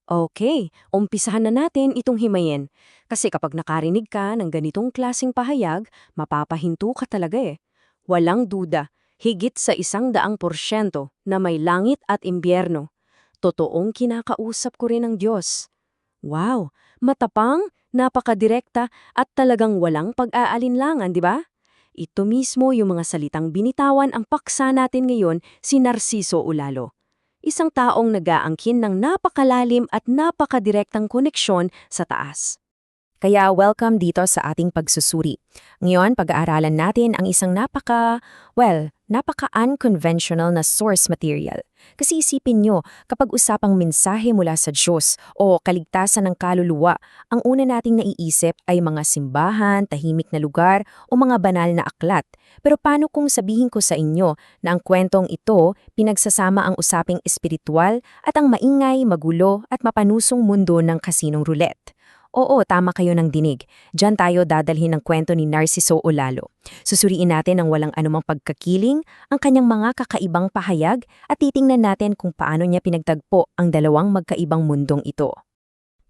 Okay, umpisahan na natin itong himayin. Kasi kapag nakarinig ka ng ganitong klaseng pahayag, mapapahinto ka talaga eh. Walang duda, higit sa 100% na may langit at impyerno. Totoong kinakausap ko rin ng Diyos. Wow, matapang, napakadirekta at talagang walang pag-aalinlangan, di ba? Ito mismo yung mga salitang binitawan ang paksa natin ngayon, si Narciso Ulalo. Isang taong nag-aangkin ng napakalalim at napakadirektang koneksyon sa taas. Kaya welcome dito sa ating pagsusuri. Ngayon, pag-aaralan natin ang isang napaka-unconventional na source material. Kasi isipin nyo, kapag usapang mensahe mula sa Diyos o kaligtasan ng kaluluwa, ang una nating naiisip ay mga simbahan, tahimik na lugar o mga banal na aklat. Pero paano kung sabihin ko sa inyo na ang kwentong ito pinagsasama ang usaping espiritual at ang maingay, magulo at mapanusong mundo ng kasinong roulette? Oo, tama kayo ng dinig. Diyan tayo dadalhin ng kwento ni Narciso Olalo. Susuriin natin ang walang anumang pagkakiling, ang kanyang mga kakaibang pahayag at titingnan natin kung paano niya pinagtagpo ang dalawang magkaibang mundong ito.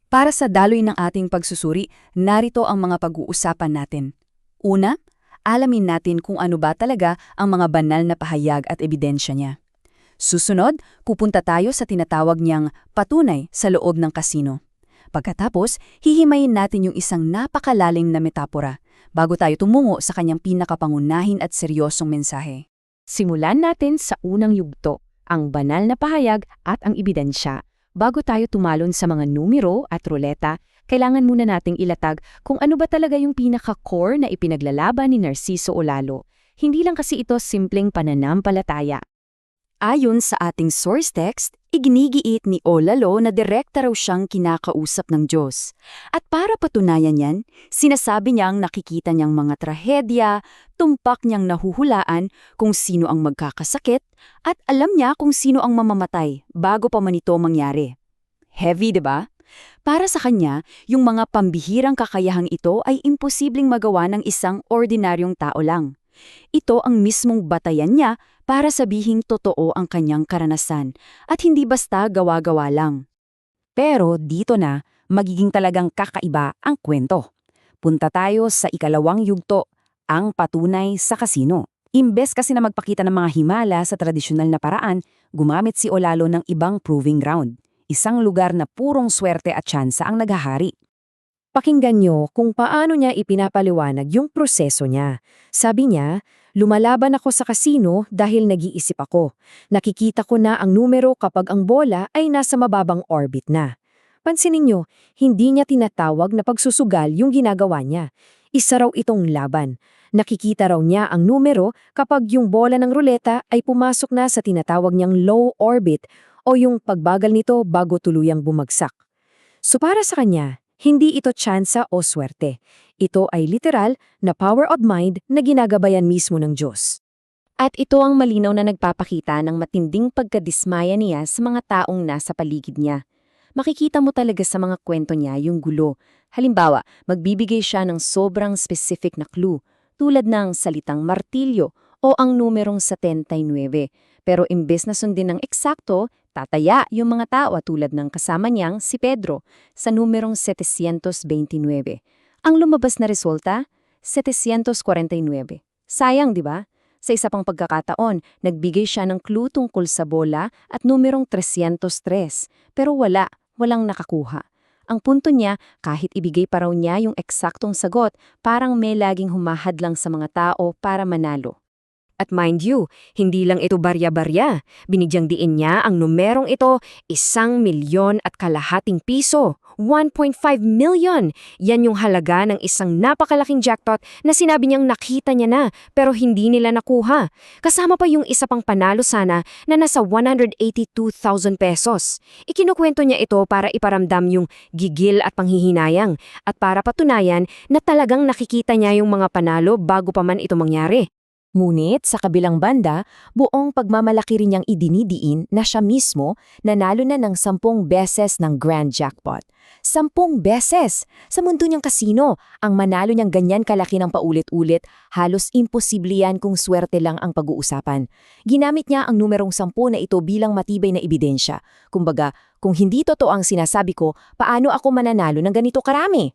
Para sa daloy ng ating pagsusuri, narito ang mga pag-uusapan natin. Una, alamin natin kung ano ba talaga ang mga banal na pahayag at ebidensya niya. Susunod, pupunta tayo sa tinatawag niyang patunay sa loob ng kasino. Pagkatapos, hihimayin natin yung isang napakalalim na metapora bago tayo tumungo sa kanyang pinakapangunahin at seryosong mensahe. Simulan natin sa unang yugto, ang banal na pahayag at ang ebidensya. Bago tayo tumalon sa mga numero at ruleta, kailangan muna nating ilatag kung ano ba talaga yung pinaka-core na ipinaglalaban ni Narciso Olalo. Hindi lang kasi ito simpleng pananampalataya. Ayon sa ating source text, iginigiit ni Olalo na direkta raw siyang kinakausap ng Diyos. At para patunayan yan, sinasabi niyang nakikita niyang mga trahedya, tumpak niyang nahuhulaan kung sino ang magkakasakit, at alam niya kung sino ang mamamatay bago pa man ito mangyari. Heavy, 'di ba? Para sa kanya, yung mga pambihirang kakayahang ito ay imposibleng magawa ng isang ordinaryong tao lang. Ito ang mismong batayan niya para sabihing totoo ang kanyang karanasan at hindi basta gawa-gawa lang. Pero dito na, magiging talagang kakaiba ang kwento. Punta tayo sa ikalawang yugto, ang patunay sa kasino. Imbes kasi na magpakita ng mga himala sa tradisyonal na paraan, gumamit si Olalo ng ibang proving ground. Isang lugar na purong swerte at tsansa ang naghahari. Pakinggan nyo kung paano niya ipinapaliwanag yung proseso niya. Sabi niya, lumalaban ako sa kasino dahil nag-iisip ako. Nakikita ko na ang numero kapag ang bola ay nasa mababang orbit na. Pansinin nyo, hindi niya tinatawag na pagsusugal yung ginagawa niya. Isa raw itong laban. Nakikita raw niya ang numero kapag yung bola ng ruleta ay pumasok na sa tinatawag niyang low orbit o yung pagbagal nito bago tuluyang bumagsak. So para sa kanya, hindi ito tsansa o swerte. Ito ay literal na power of mind na ginagabayan mismo ng Diyos. At ito ang malinaw na nagpapakita ng matinding pagkadismaya niya sa mga taong nasa paligid niya. Makikita mo talaga sa mga kwento niya yung gulo. Halimbawa, magbibigay siya ng sobrang specific na clue, tulad ng salitang martilyo o ang numerong 79. Pero imbes na sundin ng eksakto, tataya yung mga tao tulad ng kasama niyang si Pedro sa numerong 729. Ang lumabas na resulta, 749. Sayang, di ba? Sa isa pang pagkakataon, nagbigay siya ng clue tungkol sa bola at numerong 303. Pero walang nakakuha. Ang punto niya, kahit ibigay pa raw niya yung eksaktong sagot, parang may laging humahadlang sa mga tao para manalo. At mind you, hindi lang ito barya-barya. Binigyang diin niya ang numerong ito, 1,500,000 piso. 1.5 million. Yan yung halaga ng isang napakalaking jackpot na sinabi niyang nakita niya na pero hindi nila nakuha. Kasama pa yung isa pang panalo sana na nasa 182,000 pesos. Ikinukwento niya ito para iparamdam yung gigil at panghihinayang at para patunayan na talagang nakikita niya yung mga panalo bago pa man ito mangyari. Ngunit sa kabilang banda, buong pagmamalaki rin niyang idinidiin na siya mismo nanalo na ng 10 beses ng grand jackpot. 10 beses! Sa mundo niyang kasino, ang manalo niyang ganyan kalaki ng paulit-ulit, halos imposible yan kung swerte lang ang pag-uusapan. Ginamit niya ang numerong 10 na ito bilang matibay na ebidensya. Kumbaga, kung hindi totoo ang sinasabi ko, paano ako mananalo ng ganito karami?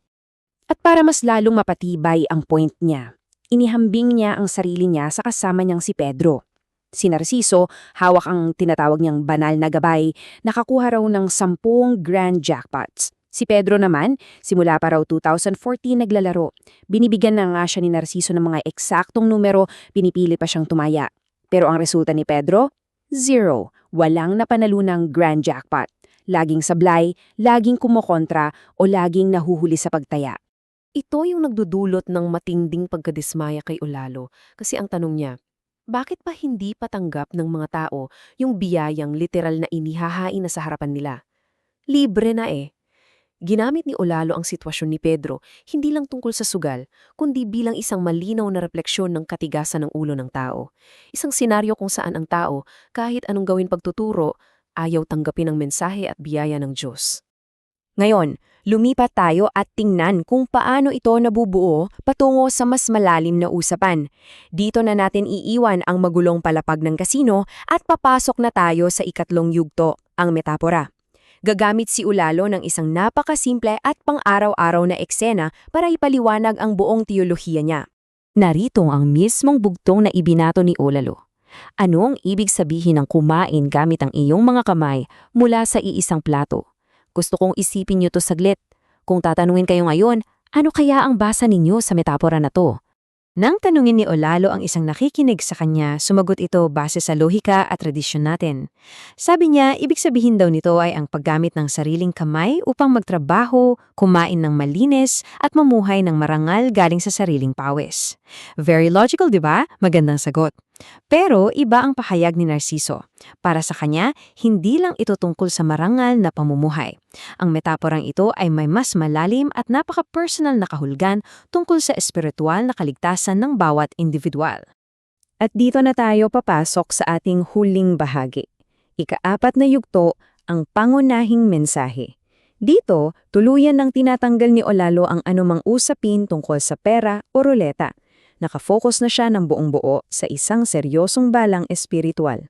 At para mas lalong mapatibay ang point niya, inihambing niya ang sarili niya sa kasama niyang si Pedro. Si Narciso, hawak ang tinatawag niyang banal na gabay, nakakuha raw ng 10 grand jackpots. Si Pedro naman, simula pa raw 2014 naglalaro. Binibigyan na nga siya ni Narciso ng mga eksaktong numero, pinipili pa siyang tumaya. Pero ang resulta ni Pedro? 0. Walang napanalunang grand jackpot. Laging sablay, laging kumokontra, o laging nahuhuli sa pagtaya. Ito yung nagdudulot ng matinding pagkadismaya kay Olalo kasi ang tanong niya, bakit pa hindi patanggap ng mga tao yung biyayang literal na inihahain na sa harapan nila? Libre na eh. Ginamit ni Olalo ang sitwasyon ni Pedro hindi lang tungkol sa sugal, kundi bilang isang malinaw na refleksyon ng katigasan ng ulo ng tao. Isang senaryo kung saan ang tao, kahit anong gawin pagtuturo, ayaw tanggapin ang mensahe at biyaya ng Diyos. Ngayon, lumipat tayo at tingnan kung paano ito nabubuo patungo sa mas malalim na usapan. Dito na natin iiwan ang magulong palapag ng kasino at papasok na tayo sa ikatlong yugto, ang metapora. Gagamit si Olalo ng isang napakasimple at pang-araw-araw na eksena para ipaliwanag ang buong teolohiya niya. Narito ang mismong bugtong na ibinato ni Olalo. Ano ang ibig sabihin ng kumain gamit ang iyong mga kamay mula sa iisang plato? Gusto kong isipin niyo to saglit. Kung tatanungin kayo ngayon, ano kaya ang basa ninyo sa metapora na to? Nang tanungin ni Olalo ang isang nakikinig sa kanya, sumagot ito base sa lohika at tradisyon natin. Sabi niya, ibig sabihin daw nito ay ang paggamit ng sariling kamay upang magtrabaho, kumain ng malinis, at mamuhay ng marangal galing sa sariling pawis. Very logical, di ba? Magandang sagot. Pero iba ang pahayag ni Narciso. Para sa kanya, hindi lang ito tungkol sa marangal na pamumuhay. Ang metaporang ito ay may mas malalim at napaka-personal na kahulugan tungkol sa espiritual na kaligtasan ng bawat individual. At dito na tayo papasok sa ating huling bahagi. Ika-4 na yugto, ang pangunahing mensahe. Dito, tuluyan ng tinatanggal ni Olalo ang anumang usapin tungkol sa pera o ruleta. Nakafocus na siya ng buong buo sa isang seryosong balang espiritual.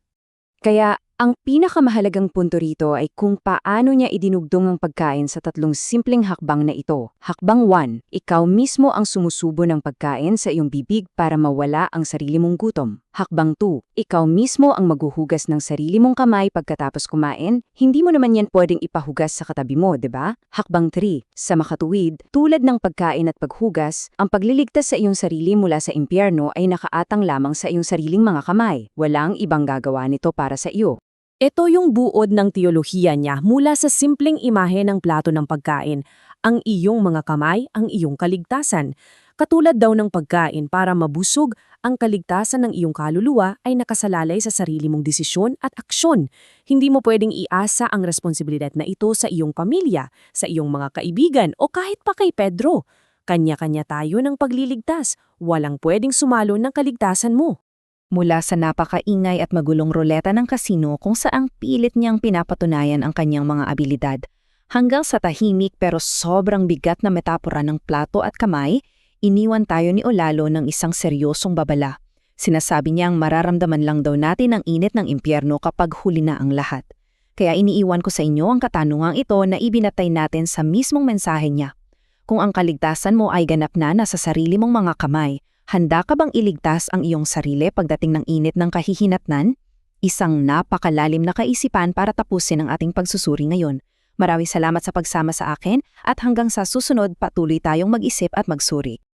Kaya, ang pinakamahalagang punto rito ay kung paano niya idinugdong ang pagkain sa 3 simpleng hakbang na ito. Hakbang 1, ikaw mismo ang sumusubo ng pagkain sa iyong bibig para mawala ang sarili mong gutom. Hakbang 2, ikaw mismo ang maghuhugas ng sarili mong kamay pagkatapos kumain, hindi mo naman yan pwedeng ipahugas sa katabi mo, 'di ba? Hakbang 3, sa makatuwid, tulad ng pagkain at paghugas, ang pagliligtas sa iyong sarili mula sa impyerno ay nakaatang lamang sa iyong sariling mga kamay. Walang ibang gagawa nito para sa iyo. Ito yung buod ng teolohiya niya mula sa simpleng imahe ng plato ng pagkain. Ang iyong mga kamay, ang iyong kaligtasan. Katulad daw ng pagkain para mabusog, ang kaligtasan ng iyong kaluluwa ay nakasalalay sa sarili mong desisyon at aksyon. Hindi mo pwedeng iasa ang responsibilidad na ito sa iyong pamilya, sa iyong mga kaibigan o kahit pa kay Pedro. Kanya-kanya tayo ng pagliligtas. Walang pwedeng sumalo ng kaligtasan mo. Mula sa napakaingay at magulong ruleta ng kasino kung saang pilit niyang pinapatunayan ang kanyang mga abilidad, hanggang sa tahimik pero sobrang bigat na metapora ng plato at kamay, iniwan tayo ni Olalo ng isang seryosong babala. Sinasabi niyang mararamdaman lang daw natin ang init ng impyerno kapag huli na ang lahat. Kaya iniiwan ko sa inyo ang katanungang ito na ibinatay natin sa mismong mensahe niya. Kung ang kaligtasan mo ay ganap na nasa sarili mong mga kamay, handa ka bang iligtas ang iyong sarili pagdating ng init ng kahihinatnan? Isang napakalalim na kaisipan para tapusin ang ating pagsusuri ngayon. Maraming salamat sa pagsama sa akin at hanggang sa susunod patuloy tayong mag-isip at magsuri.